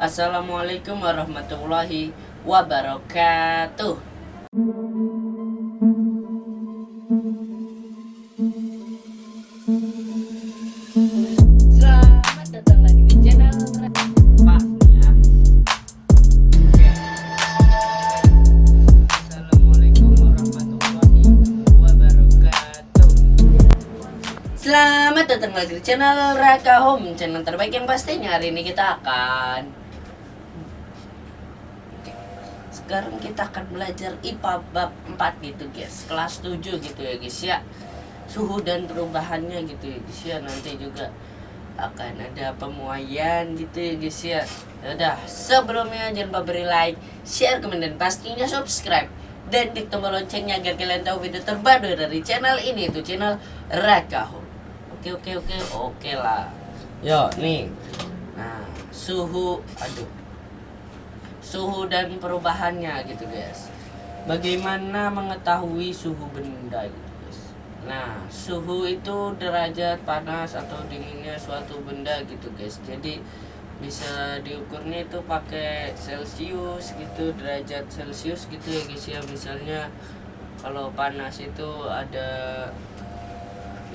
Assalamualaikum warahmatullahi wabarakatuh. Selamat datang lagi di channel Pak ya. Oke. Assalamualaikum warahmatullahi wabarakatuh. Selamat datang lagi di channel Raka Home, channel terbaik yang pastinya hari ini kita akan sekarang kita akan belajar IPA bab 4 gitu guys, kelas 7 gitu ya guys ya, suhu dan perubahannya gitu ya guys ya. Nanti juga akan ada pemuaian gitu ya guys ya. Udah, sebelumnya jangan lupa beri like, share, komen, dan pastinya subscribe dan klik tombol loncengnya agar kalian tahu video terbaru dari channel ini, itu channel Raka Home. Oke lah. Yo nih, nah suhu dan perubahannya gitu guys. Bagaimana mengetahui suhu benda gitu guys. Nah, suhu itu derajat panas atau dinginnya suatu benda gitu guys. Jadi bisa diukurnya itu pakai Celcius gitu, derajat Celcius gitu ya guys ya. Misalnya kalau panas itu ada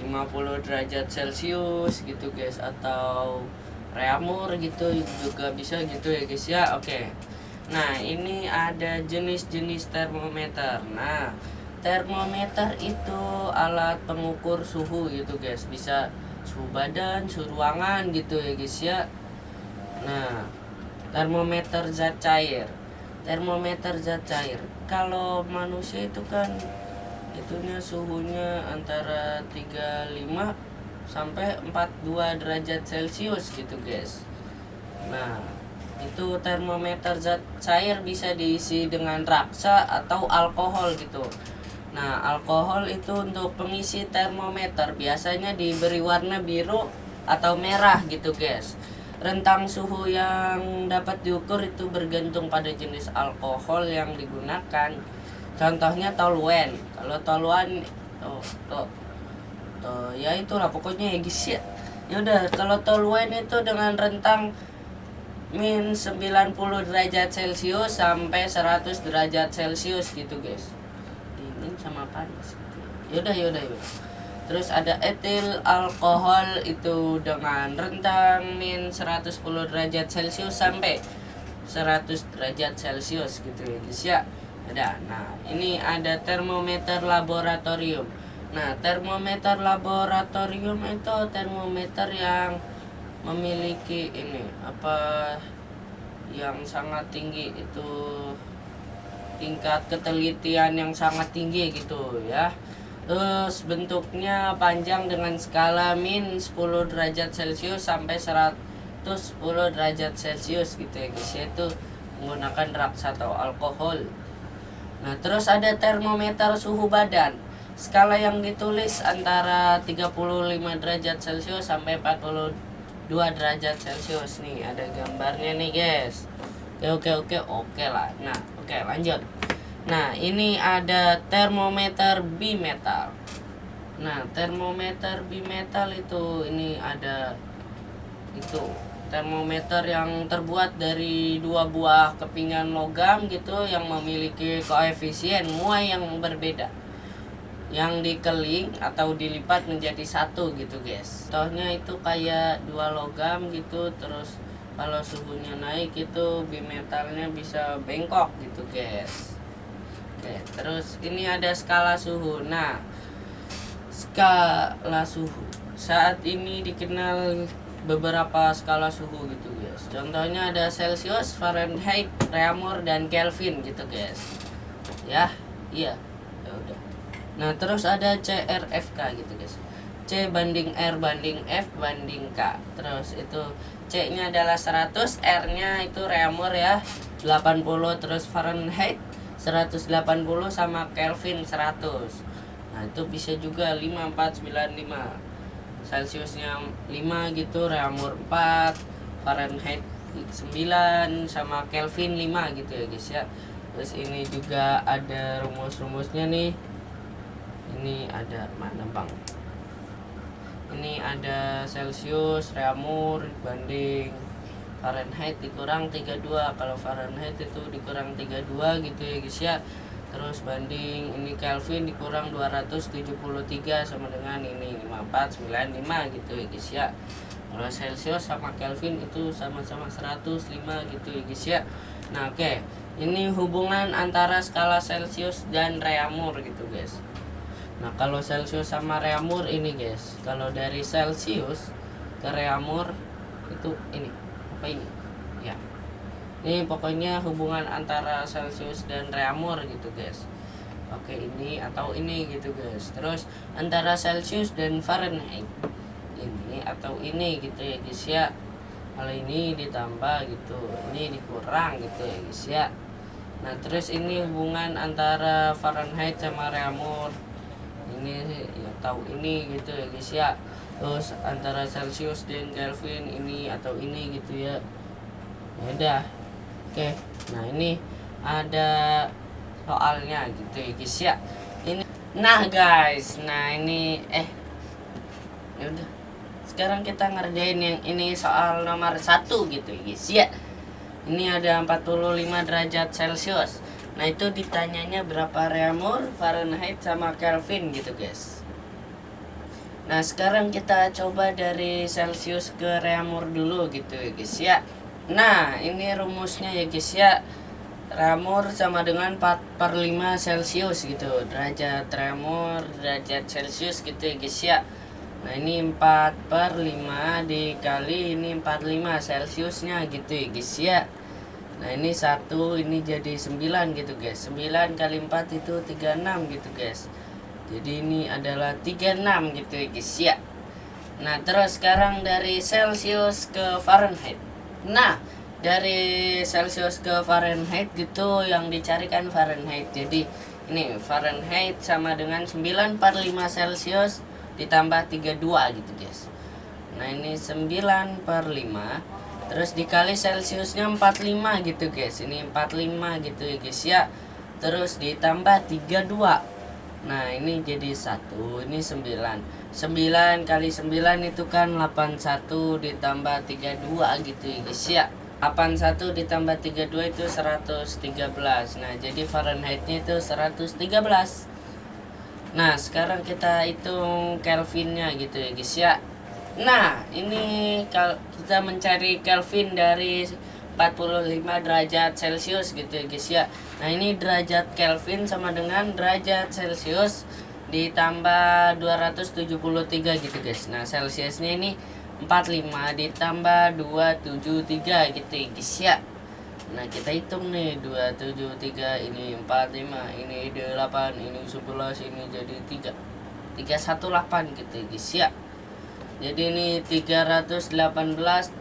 50 derajat Celcius gitu guys, atau reamur gitu juga bisa gitu ya guys ya. Oke. Nah, ini ada jenis-jenis termometer. Nah, termometer itu alat pengukur suhu gitu guys. Bisa suhu badan, suhu ruangan gitu ya guys ya. Nah, termometer zat cair. Termometer zat cair. Kalau manusia itu kan itunya suhunya antara 35 sampai 42 derajat Celcius gitu guys. Nah, itu termometer zat cair bisa diisi dengan raksa atau alkohol gitu. Nah, alkohol itu untuk pengisi termometer biasanya diberi warna biru atau merah gitu guys. Rentang suhu yang dapat diukur itu bergantung pada jenis alkohol yang digunakan. Contohnya toluen. Kalau toluan ya itulah pokoknya ya guys ya. Yaudah, kalau toluen itu dengan rentang min 90 derajat Celcius sampai 100 derajat Celcius gitu guys. Dingin sama panas gitu. Yaudah. Terus ada etil alkohol itu dengan rentang min 110 derajat Celcius sampai 100 derajat Celcius gitu ya guys ya. Nah, ini ada termometer laboratorium. Nah, termometer laboratorium itu termometer yang memiliki yang sangat tinggi, itu tingkat ketelitian yang sangat tinggi gitu ya. Terus bentuknya panjang dengan skala min 10 derajat Celcius sampai 110 derajat Celcius gitu ya guys, yaitu menggunakan raksa atau alkohol. Nah, terus ada termometer suhu badan. Skala yang ditulis antara 35 derajat Celcius sampai 42 derajat Celcius. Nih, ada gambarnya nih, guys. Oke lah. Nah, oke, lanjut. Nah, ini ada termometer bimetal. Nah, termometer bimetal itu ini ada termometer yang terbuat dari dua buah kepingan logam gitu yang memiliki koefisien muai yang berbeda, yang dikeling atau dilipat menjadi satu gitu guys. Contohnya itu kayak dua logam gitu, terus kalau suhunya naik itu bimetalnya bisa bengkok gitu guys. Oke, terus ini ada skala suhu. Nah, skala suhu saat ini dikenal beberapa skala suhu gitu guys. Contohnya ada Celcius, Fahrenheit, reamur, dan Kelvin gitu guys. Ya udah. Nah, terus ada CRFK gitu guys. C banding R banding F banding K. Terus itu C-nya adalah 100, R-nya itu reamur ya 80, terus Fahrenheit 180 sama Kelvin 100. Nah, itu bisa juga 5495. Celciusnya 5 gitu, reamur 4, Fahrenheit 9 sama Kelvin 5 gitu ya guys ya. Terus ini juga ada rumus-rumusnya nih. Ini ada mana bang? Ini ada Celcius, reamur banding Fahrenheit dikurang 32. Kalau Fahrenheit itu dikurang 32 gitu ya guys ya. Terus banding ini Kelvin dikurang 273 sama dengan ini 5495 gitu ya guys ya. Kalau Celsius sama Kelvin itu sama-sama 105 gitu ya guys ya. Nah oke, ini hubungan antara skala Celsius dan Reaumur gitu guys. Nah kalau Celsius sama Reaumur ini guys, kalau dari Celsius ke Reaumur itu ini apa ini ya, ini pokoknya hubungan antara Celsius dan Reaumur gitu guys. Oke, ini atau ini gitu guys. Terus antara Celsius dan Fahrenheit ini atau ini gitu ya guys ya. Kalau ini ditambah gitu, ini dikurang gitu ya guys ya. Nah terus ini hubungan antara Fahrenheit sama Reaumur ini ya, tahu ini gitu ya guys ya. Terus antara Celsius dan Kelvin ini atau ini gitu ya. Ya udah. Oke. Nah ini ada soalnya gitu ya guys ya. Ini nah guys, nah ini ya udah. Sekarang kita ngerjain yang ini soal nomor 1 gitu ya guys ya. Ini ada 45 derajat Celcius. Nah itu ditanyanya berapa Reaumur, Fahrenheit sama Kelvin gitu guys. Nah sekarang kita coba dari Celsius ke Reaumur dulu gitu ya guys ya. Nah ini rumusnya ya guys ya. Reaumur sama dengan 4/5 Celsius gitu. Derajat Reaumur, derajat Celsius gitu ya guys ya. Nah ini 4/5 dikali ini 45 Celsiusnya gitu ya guys ya. Nah ini 1, ini jadi 9 gitu guys. 9 kali 4 itu 36 gitu guys. Jadi ini adalah 36 gitu ya guys ya. Nah terus sekarang dari Celsius ke Fahrenheit. Nah dari Celsius ke Fahrenheit gitu yang dicarikan Fahrenheit. Jadi ini Fahrenheit sama dengan 9/5 Celsius ditambah 32 gitu guys. Nah ini 9/5 terus dikali Celsiusnya 45 gitu guys. Ini 45 gitu ya guys ya. Terus ditambah 32. Nah ini jadi 1, ini 9. 9 kali 9 itu kan 81 ditambah 32 gitu ya guys ya. 81 ditambah 32 itu 113. Nah jadi Fahrenheitnya itu 113. Nah sekarang kita hitung Kelvinnya gitu ya guys ya. Nah ini kita mencari Kelvin dari 45 derajat Celcius gitu ya guys ya. Nah ini derajat Kelvin sama dengan derajat Celcius ditambah 273 gitu guys. Nah Celsiusnya ini 45 ditambah 273 gitu ya guys ya. Nah kita hitung nih 273 ini 45 ini 8 ini 11 ini jadi 3 318 gitu guys ya. Jadi ini 318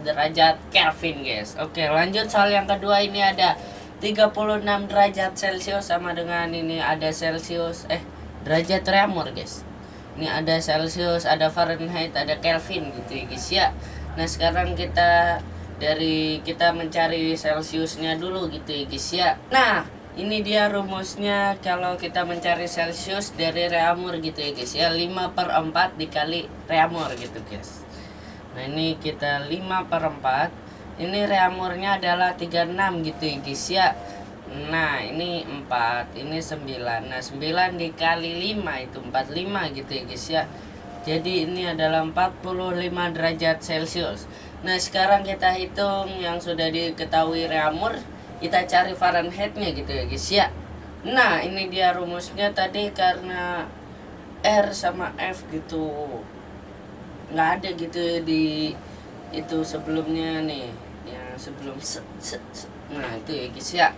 derajat Kelvin guys. Oke lanjut soal yang kedua. Ini ada 36 derajat Celcius sama dengan ini ada Celsius derajat Reaumur guys. Ini ada Celsius, ada Fahrenheit, ada Kelvin gitu ya guys ya. Nah sekarang kita mencari Celsiusnya dulu gitu ya guys ya. Nah ini dia rumusnya kalau kita mencari Celsius dari Reaumur gitu ya guys ya. 5/4 dikali Reaumur gitu guys. Nah ini kita 5/4. Ini Reaumurnya adalah 36 gitu ya guys ya. Nah ini 4, ini 9. Nah 9 dikali 5 itu 45 gitu ya guys ya. Jadi ini adalah 45 derajat Celcius. Nah sekarang kita hitung yang sudah diketahui Reaumur, kita cari Fahrenheitnya gitu ya guys ya. Nah ini dia rumusnya tadi karena R sama F gitu nggak ada gitu di itu sebelumnya nih yang sebelum nah itu ya guys ya.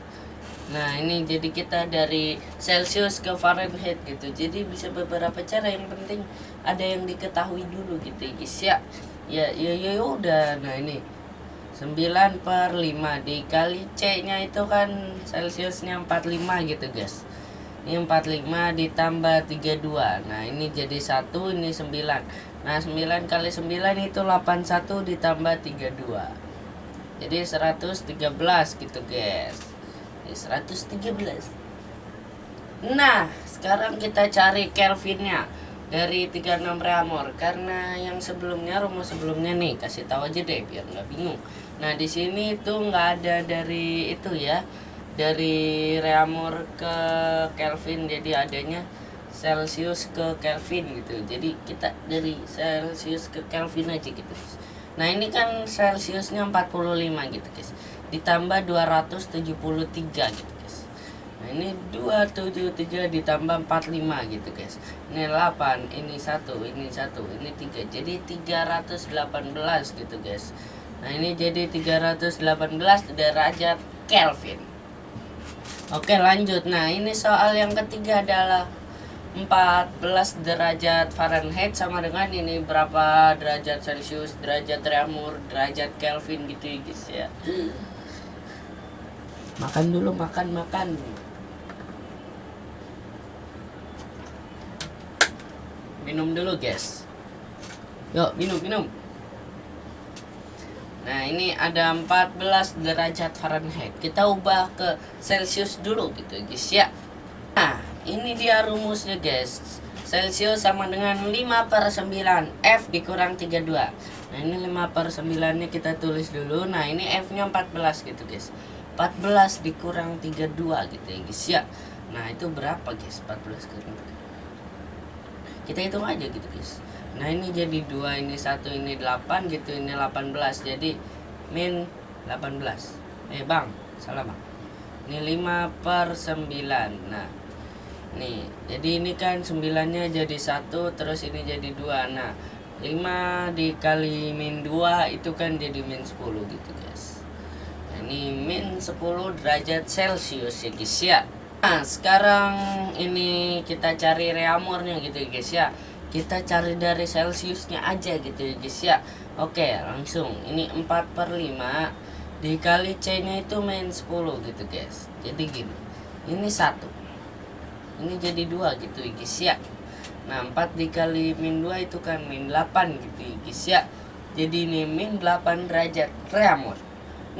Nah ini jadi kita dari Celsius ke Fahrenheit gitu. Jadi bisa beberapa cara, yang penting ada yang diketahui dulu gitu ya guys ya. Ya udah. Nah ini 9/5 dikali C nya itu kan Celsiusnya 45 gitu guys. Ini 45 ditambah 32. Nah ini jadi 1, ini 9. Nah 9 kali 9 itu 81 ditambah 32. Jadi 113 gitu guys. 113. Nah sekarang kita cari Kelvinnya. dari 36 reamur, karena yang sebelumnya, rumus sebelumnya nih, kasih tahu aja deh biar nggak bingung. Nah di sini tuh nggak ada dari itu ya, dari reamur ke Kelvin, jadi adanya Celsius ke Kelvin gitu. Jadi kita dari Celsius ke Kelvin aja gitu guys. Nah ini kan Celsiusnya 45 gitu guys, ditambah 273 gitu guys. Nah ini 273 ditambah 45 gitu guys. Ini 8, ini 1, ini 1, ini 3. Jadi 318 gitu guys. Nah ini jadi 318 derajat Kelvin. Oke lanjut. Nah ini soal yang ketiga adalah 14 derajat Fahrenheit sama dengan ini berapa derajat Celcius, derajat reamur, derajat Kelvin gitu ya guys ya. Makan dulu, makan. Minum dulu guys. Yuk minum. Nah ini ada 14 derajat Fahrenheit. Kita ubah ke Celsius dulu gitu guys ya. Nah ini dia rumusnya guys. Celsius sama dengan 5/9 F dikurang 32. Nah ini 5/9 nya kita tulis dulu. Nah ini F nya 14 gitu guys. 14 dikurang 32 gitu ya guys ya. Nah itu berapa guys? 14 kurang 32. Kita hitung aja gitu guys. Nah ini jadi 2, ini 1, ini 8 gitu, ini 18. Jadi min 18. Bang, salah bang. Ini 5/9. Nah nih, jadi ini kan 9-nya jadi 1, terus ini jadi 2. Nah 5 dikali min 2 itu kan jadi min 10 gitu guys. Nah ini min 10 derajat Celcius ya guys ya. Nah sekarang ini kita cari reamurnya gitu ya guys ya. Kita cari dari Celsiusnya aja gitu ya guys ya. Oke langsung, ini 4/5 dikali C nya itu min 10 gitu guys. Jadi gini, ini 1, ini jadi 2 gitu ya guys ya. Nah 4 dikali min 2 itu kan min 8 gitu ya guys ya. Jadi ini min 8 derajat reamur.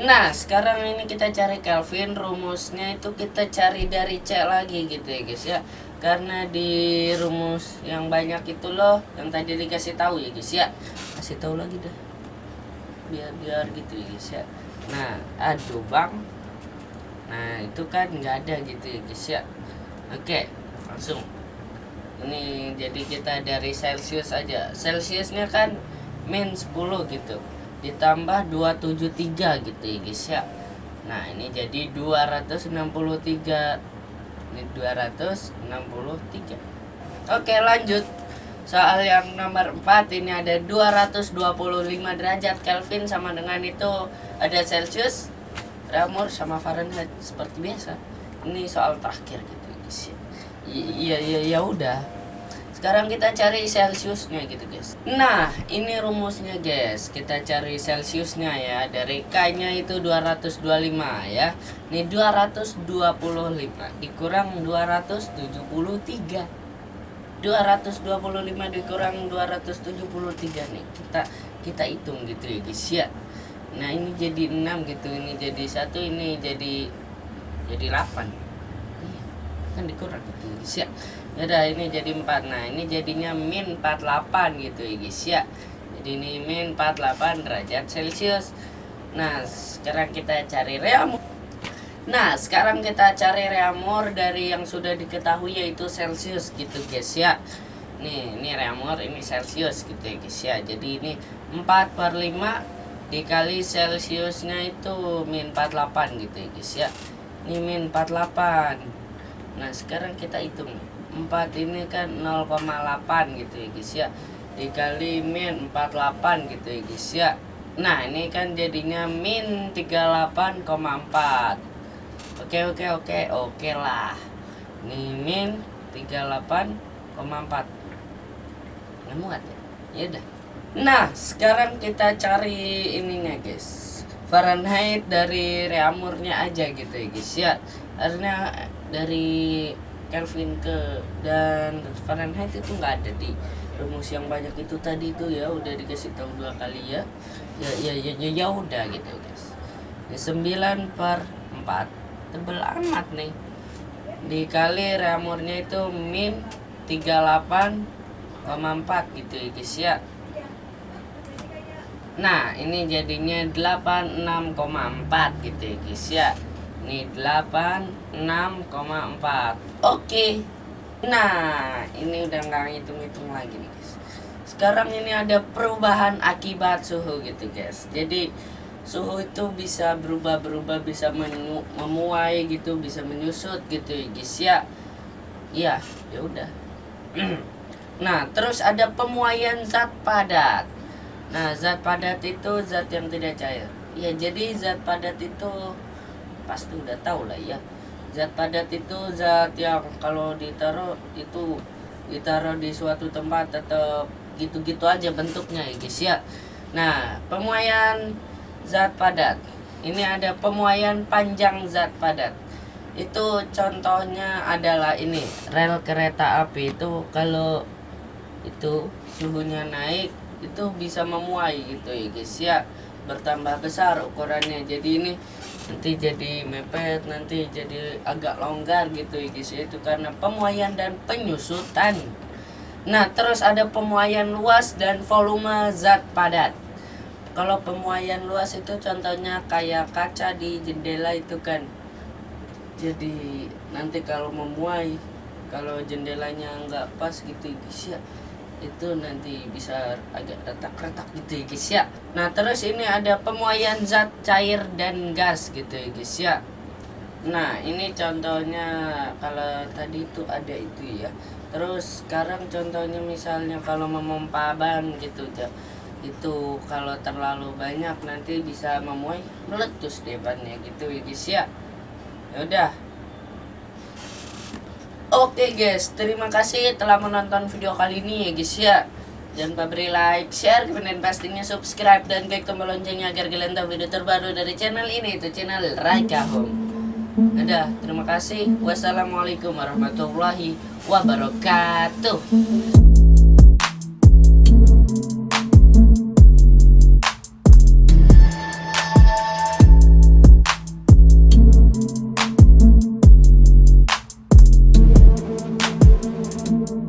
Nah sekarang ini kita cari Kelvin. Rumusnya itu kita cari dari C lagi gitu ya guys ya. Karena di rumus yang banyak itu loh, yang tadi dikasih tahu ya guys ya. Kasih tahu lagi dah, biar gitu ya guys ya. Nah aduh bang, nah itu kan nggak ada gitu ya guys ya. Oke langsung, ini jadi kita dari Celsius aja. Celsiusnya kan min 10 gitu, ditambah 273 gitu ya guys ya. Nah ini jadi 263. Ini 263. Oke lanjut. Soal yang nomor 4 ini ada 225 derajat Kelvin sama dengan itu ada Celsius, reamur sama Fahrenheit seperti biasa. Ini soal terakhir gitu guys. Ya udah. Sekarang kita cari Celsiusnya gitu guys. Nah ini rumusnya guys. Kita cari Celsiusnya ya. Dari K-nya itu 225 ya. Ini 225 dikurang 273. 225 dikurang 273 nih. Kita hitung gitu ya guys ya. Nah ini jadi 6 gitu, ini jadi 1, ini jadi 8. Iya, kan dikurang gitu guys ya. Yaudah ini jadi 4. Nah ini jadinya min 48 gitu ya guys ya. Jadi ini min 48 derajat Celcius. Nah sekarang kita cari reamur. Dari yang sudah diketahui yaitu Celsius gitu guys ya. Nih ini reamur, ini Celsius gitu ya guys ya. Jadi ini 4/5 dikali Celsiusnya itu min 48 gitu ya guys ya. Ini min 48. Nah sekarang kita hitung, 4 ini kan 0,8 gitu ya guys ya, dikali min 48 gitu ya guys ya. Nah ini kan jadinya min 38,4. Oke lah. Ini min 38,4. Nggak muat ya? Yaudah. Nah sekarang kita cari ininya guys, Fahrenheit dari reamurnya aja gitu ya guys ya. Karena dari Kelvin ke dan Fahrenheit itu nggak ada di rumus yang banyak itu tadi itu ya, udah dikasih tahu 2 kali ya. Ya udah gitu guys. 9/4 tebel amat nih, dikali reamurnya itu min 38,4 gitu ya guys ya. Nah ini jadinya 86,4 gitu ya guys ya. Ini 86,4. Oke. Nah ini udah nggak ngitung-ngitung lagi nih guys. Sekarang ini ada perubahan akibat suhu gitu guys. Jadi suhu itu bisa berubah-berubah, bisa memuai gitu, bisa menyusut gitu ya guys ya. Iya, ya udah. Nah, terus ada pemuaian zat padat. Nah, zat padat itu zat yang tidak cair. Ya, jadi zat padat itu pasti udah tahu lah ya. Zat padat itu zat yang kalau ditaruh di suatu tempat tetap gitu-gitu aja bentuknya ya guys ya. Nah, pemuaian zat padat. Ini ada pemuaian panjang zat padat. Itu contohnya adalah ini, rel kereta api itu kalau itu suhunya naik itu bisa memuai gitu ya guys ya, bertambah besar ukurannya. Jadi ini nanti jadi mepet, nanti jadi agak longgar gitu ya guys ya, itu karena pemuaian dan penyusutan. Nah terus ada pemuaian luas dan volume zat padat. Kalau pemuaian luas itu contohnya kayak kaca di jendela itu kan, jadi nanti kalau memuai, kalau jendelanya nggak pas gitu ya guys ya, itu nanti bisa agak retak-retak gitu ya guys ya. Nah terus ini ada pemuaian zat cair dan gas gitu ya guys ya. Nah ini contohnya, kalau tadi itu ada itu ya. Terus sekarang contohnya misalnya kalau memompa ban gitu ya, itu kalau terlalu banyak nanti bisa memuai, meletus deh bannya gitu ya guys ya. Ya udah. Oke guys, terima kasih telah menonton video kali ini ya guys ya. Jangan lupa beri like, share, kemudian pastinya subscribe dan klik tombol loncengnya agar kalian tahu video terbaru dari channel ini, itu channel Raika Home. Udah, terima kasih. Wassalamualaikum warahmatullahi wabarakatuh.